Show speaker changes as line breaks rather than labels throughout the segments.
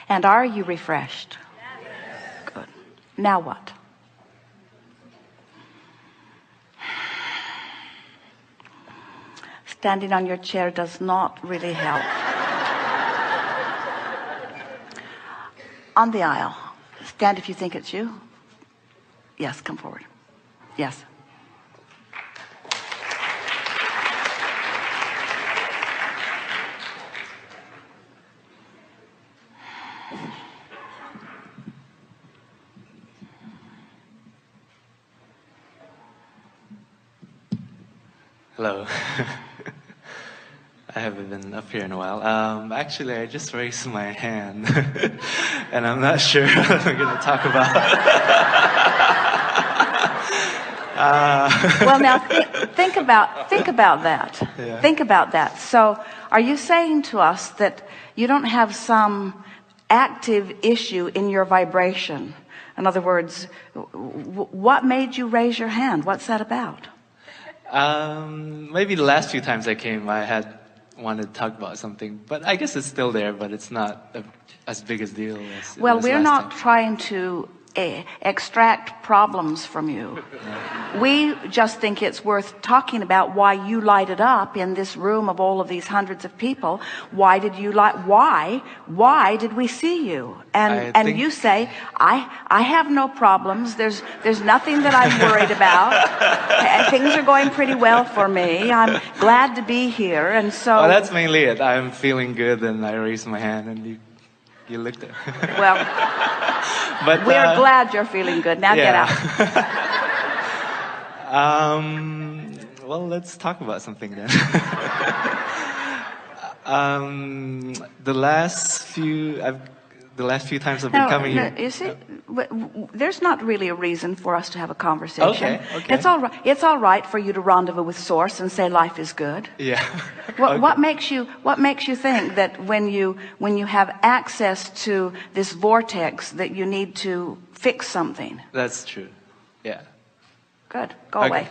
And are you refreshed? Good. Now what? Standing on your chair does not really help. On the aisle. Stand if you think it's you. Yes, come forward. Yes.
Hello. I haven't been up here in a while. Actually, I just raised my hand, and I'm not sure what I'm going to talk about.
Well, now think about that.
Yeah.
Think about that. So, are you saying to us that you don't have some active issue in your vibration? In other words, what made you raise your hand? What's that about?
Maybe the last few times I came, I had wanted to talk about something, but I guess it's still there, but it's not as big a deal as it
Well,
was
we're
last
not
time.
trying to extract problems from you. We just think it's worth talking about why you lighted up in this room of all of these hundreds of people. Why did you why did we see you? And you say, I have no problems. There's nothing that I'm worried about. And things are going pretty well for me. I'm glad to be here. And so
Well, that's mainly it. I'm feeling good, and I raised my hand, and you looked at
well,
but
we're glad you're feeling good. Now get out.
Well, let's talk about something then. The last few times I've been coming here.
You see, there's not really a reason for us to have a conversation.
Okay.
It's all right for you to rendezvous with Source and say life is good.
Yeah.
What makes you think that when you have access to this vortex that you need to fix something?
That's true. Yeah.
Good. Go away.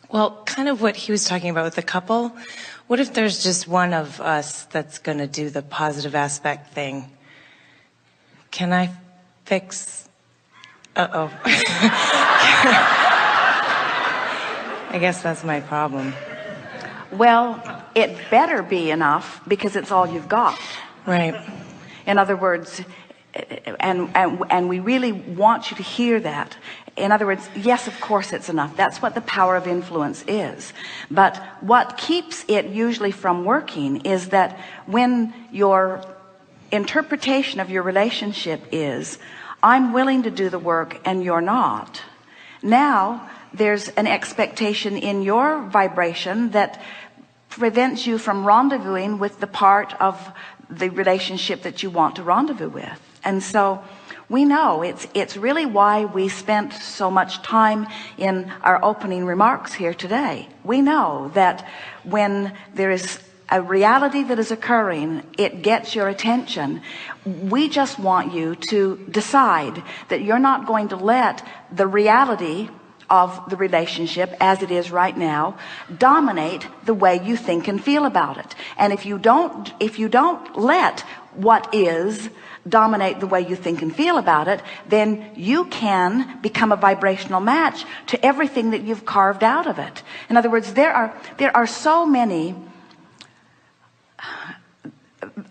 Well, kind of what he was talking about with the couple. What if there's just one of us that's going to do the positive aspect thing? Can I fix... Uh-oh. I guess that's my problem.
Well, it better be enough because it's all you've got.
Right.
In other words, and we really want you to hear that. In other words, yes, of course it's enough. That's what the power of influence is. But what keeps it usually from working is that when your interpretation of your relationship is, I'm willing to do the work and you're not. Now there's an expectation in your vibration that prevents you from rendezvousing with the part of the relationship that you want to rendezvous with. And so we know it's really why we spent so much time in our opening remarks here today. We know that when there is a reality that is occurring, it gets your attention. We just want you to decide that you're not going to let the reality of the relationship as it is right now dominate the way you think and feel about it. And if you don't let what is dominate the way you think and feel about it, then you can become a vibrational match to everything that you've carved out of it. In other words, there are so many.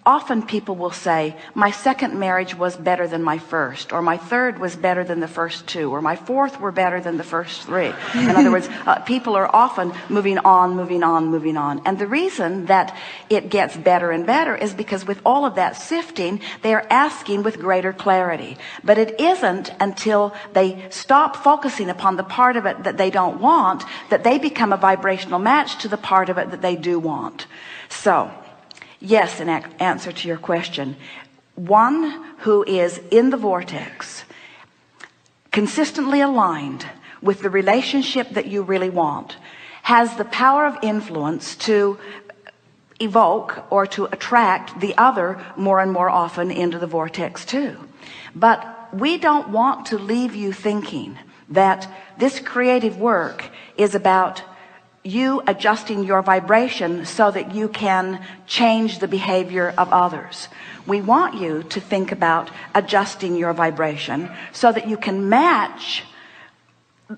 Often people will say, my second marriage was better than my first, or my third was better than the first two, or my fourth were better than the first three. In other words, people are often moving on. And the reason that it gets better and better is because with all of that sifting, they are asking with greater clarity. But it isn't until they stop focusing upon the part of it that they don't want that they become a vibrational match to the part of it that they do want. So, yes, in answer to your question, one who is in the vortex, consistently aligned with the relationship that you really want, has the power of influence to evoke or to attract the other more and more often into the vortex too. But we don't want to leave you thinking that this creative work is about you adjusting your vibration so that you can change the behavior of others. We want you to think about adjusting your vibration so that you can match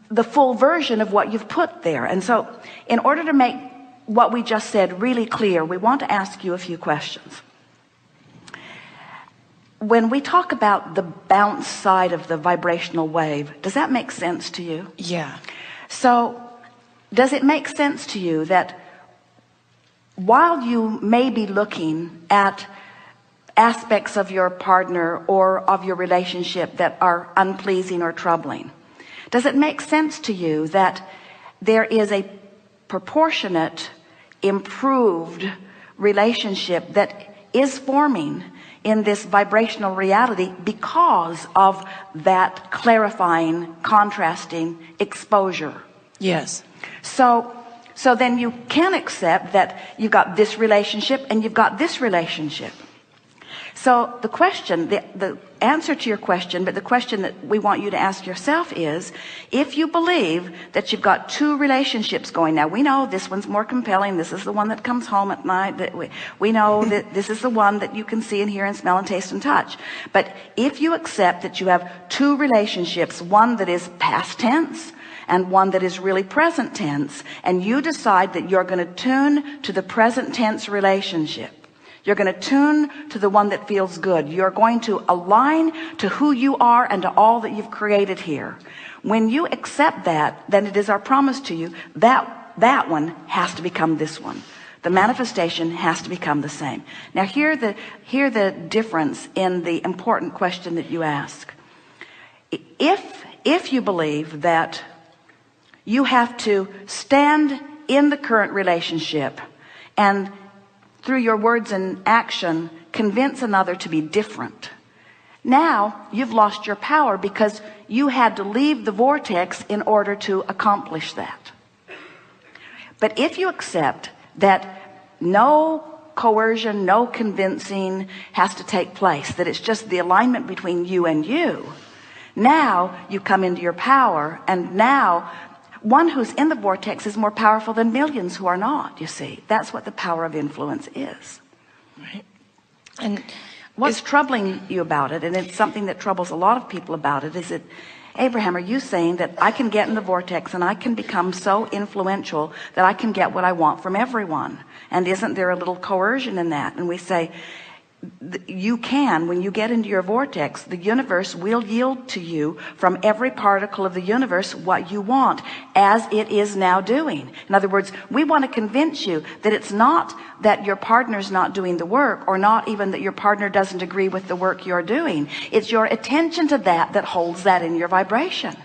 the full version of what you've put there. And so in order to make what we just said really clear, we want to ask you a few questions. When we talk about the bounce side of the vibrational wave, does that make sense to you?
Yeah.
So does it make sense to you that while you may be looking at aspects of your partner or of your relationship that are unpleasing or troubling, does it make sense to you that there is a proportionate, improved relationship that is forming in this vibrational reality because of that clarifying, contrasting exposure?
Yes.
So then you can accept that you've got this relationship and you've got this relationship. So the question, the answer to your question, but the question that we want you to ask yourself is, if you believe that you've got two relationships going, now we know this one's more compelling, this is the one that comes home at night, that we know that this is the one that you can see and hear and smell and taste and touch. But if you accept that you have two relationships, one that is past tense and one that is really present tense, and you decide that you're going to tune to the present tense relationship, you're going to tune to the one that feels good, you're going to align to who you are and to all that you've created here. When you accept that, then it is our promise to you that one has to become this one. The manifestation has to become the same. Now hear the difference in the important question that you ask. If you believe that you have to stand in the current relationship and through your words and action convince another to be different, now you've lost your power because you had to leave the vortex in order to accomplish that. But if you accept that no coercion, no convincing has to take place, that it's just the alignment between you and you, now you come into your power, and now one who's in the vortex is more powerful than millions who are not. You see, that's what the power of influence is.
Right. And
what's troubling you about it, and it's something that troubles a lot of people about it, is that, Abraham, are you saying that I can get in the vortex and I can become so influential that I can get what I want from everyone? And isn't there a little coercion in that? And we say, you can, when you get into your vortex, the universe will yield to you from every particle of the universe what you want, as it is now doing. In other words, we want to convince you that it's not that your partner's not doing the work, or not even that your partner doesn't agree with the work you're doing. It's your attention to that that holds that in your vibration.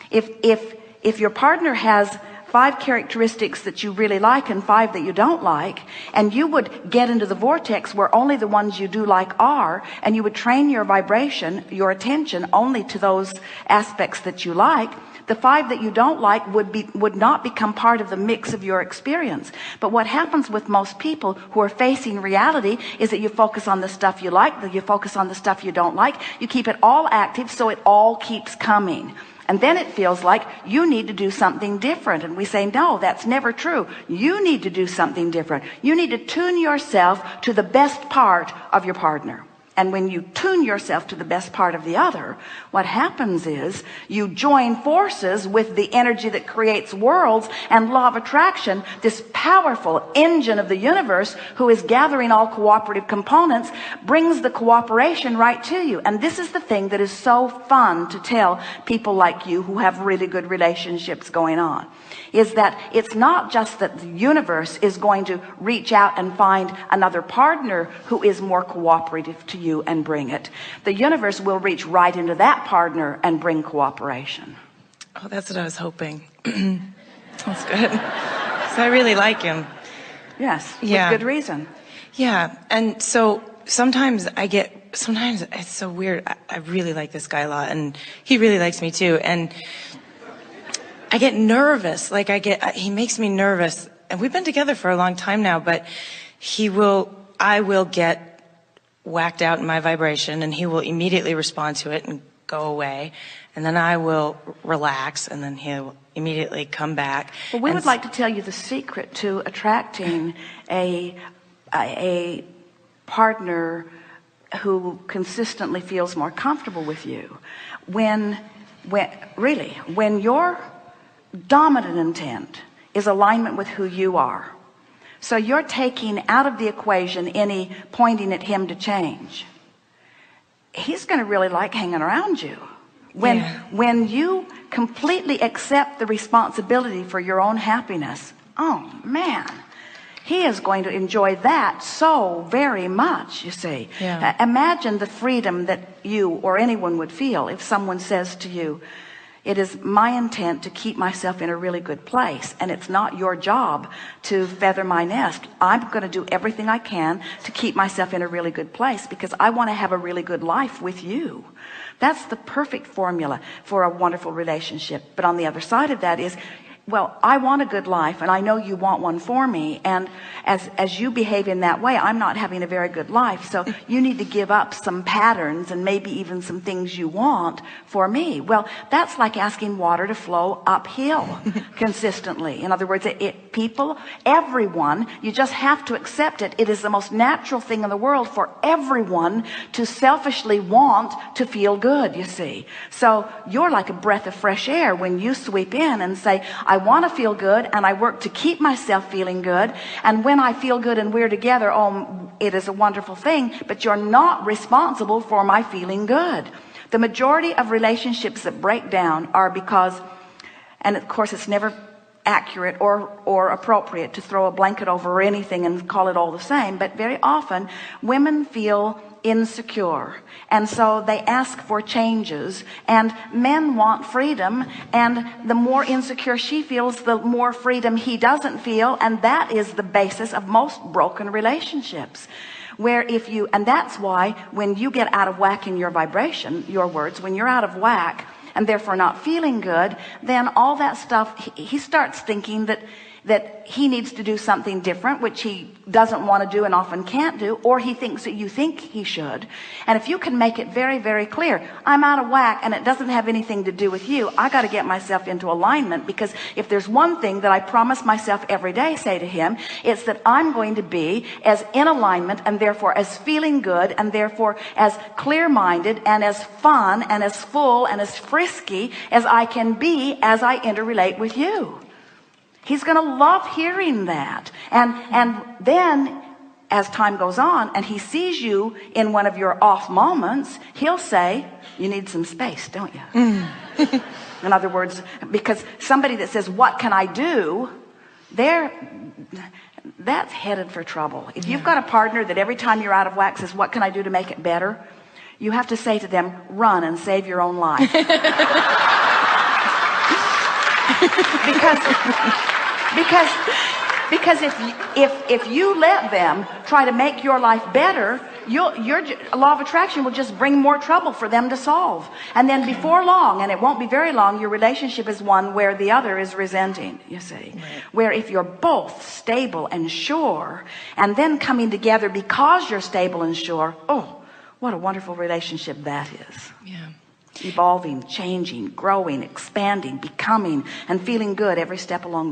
If your partner has 5 characteristics that you really like and 5 that you don't like, and you would get into the vortex where only the ones you do like are, and you would train your vibration, your attention, only to those aspects that you like, the 5 that you don't like would not become part of the mix of your experience. But what happens with most people who are facing reality is that you focus on the stuff you like, that you focus on the stuff you don't like, you keep it all active so it all keeps coming. And then it feels like you need to do something different. And we say, no, that's never true. You need to do something different. You need to tune yourself to the best part of your partner. And when you tune yourself to the best part of the other, what happens is you join forces with the energy that creates worlds and law of attraction, this powerful engine of the universe who is gathering all cooperative components, brings the cooperation right to you. And this is the thing that is so fun to tell people like you who have really good relationships going on, is that it's not just that the universe is going to reach out and find another partner who is more cooperative to you and bring it. The universe will reach right into that partner and bring cooperation.
Oh, that's what I was hoping. That's good. So I really like him.
Yes,
Yeah.
with good reason.
Yeah, and so sometimes it's so weird. I really like this guy a lot, and he really likes me too. And I get nervous. He makes me nervous. And we've been together for a long time now, but I will get whacked out in my vibration, and he will immediately respond to it and go away. And then I will relax, and then he'll immediately come back.
Well, we would like to tell you the secret to attracting a partner who consistently feels more comfortable with you. When your dominant intent is alignment with who you are, so you're taking out of the equation any pointing at him to change, he's going to really like hanging around you. When you completely accept the responsibility for your own happiness, oh man, he is going to enjoy that so very much, you see. Imagine the freedom that you or anyone would feel if someone says to you, it is my intent to keep myself in a really good place, and it's not your job to feather my nest. I'm going to do everything I can to keep myself in a really good place because I want to have a really good life with you. That's the perfect formula for a wonderful relationship. But on the other side of that is, well, I want a good life, and I know you want one for me, and as you behave in that way, I'm not having a very good life, so you need to give up some patterns and maybe even some things you want for me. Well, that's like asking water to flow uphill consistently. In other words, people, everyone, you just have to accept it. It is the most natural thing in the world for everyone to selfishly want to feel good, you see. So you're like a breath of fresh air when you sweep in and say, I want to feel good, and I work to keep myself feeling good, and when I feel good and we're together, oh, it is a wonderful thing, but you're not responsible for my feeling good. The majority of relationships that break down are because, and of course it's never accurate or appropriate to throw a blanket over anything and call it all the same, but very often women feel insecure, and so they ask for changes, and men want freedom, and the more insecure she feels, the more freedom he doesn't feel, and that is the basis of most broken relationships. And that's why when you get out of whack in your vibration, your words, when you're out of whack and therefore not feeling good, then all that stuff, he starts thinking that he needs to do something different, which he doesn't want to do and often can't do, or he thinks that you think he should. And if you can make it very, very clear, I'm out of whack and it doesn't have anything to do with you, I got to get myself into alignment, because if there's one thing that I promise myself every day, say to him, it's that I'm going to be as in alignment and therefore as feeling good and therefore as clear-minded and as fun and as full and as frisky as I can be as I interrelate with you. He's going to love hearing that. And then as time goes on and he sees you in one of your off moments, he'll say, you need some space, don't you? In other words, because somebody that says, what can I do? That's headed for trouble. If you've got a partner that every time you're out of whack says, what can I do to make it better? You have to say to them, run and save your own life. Because if you let them try to make your life better, your law of attraction will just bring more trouble for them to solve. And then before long, and it won't be very long, your relationship is one where the other is resenting, you see. Right. Where if you're both stable and sure, and then coming together because you're stable and sure, oh, what a wonderful relationship that is.
Yeah.
Evolving, changing, growing, expanding, becoming, and feeling good every step along the way.